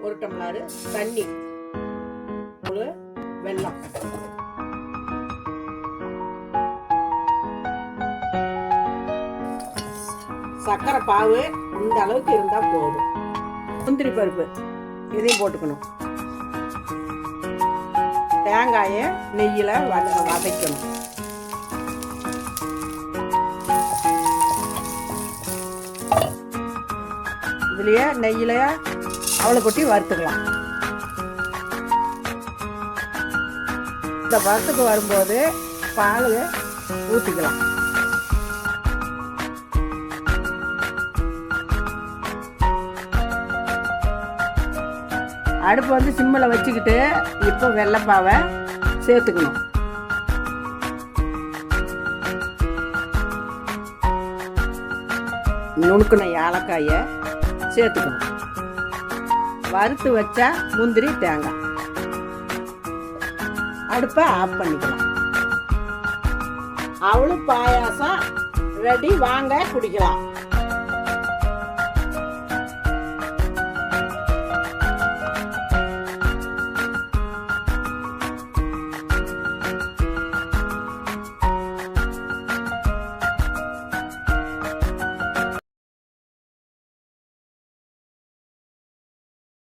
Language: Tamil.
1 டம்ளர் தண்ணி, வெல்லம், சர்க்கரை பாவு இந்த அளவுக்கு இருந்தா போதும். முந்திரி பருப்பு இதையும் போட்டுக்கணும். தேங்காயை நெய்யில் வதக்கணும். இதுலயே நெய்யில அவளை கொட்டி வறுத்துக்கலாம். இந்த வறுத்துக்கு வரும்போது பால் ஊற்றிக்கலாம். அடுப்பு வந்து சிம்மில் வச்சுக்கிட்டு இப்போ வெள்ளைப்பாவை சேர்த்துக்கணும். நுணுக்குன ஏலக்காயை சேர்த்துக்கணும். வறுத்து வச்சா முந்திரி தேங்காய். அடுப்பை ஆஃப் பண்ணிக்கலாம். அவளும் பாயாசம் ரெடி. வாங்க குடிக்கலாம்.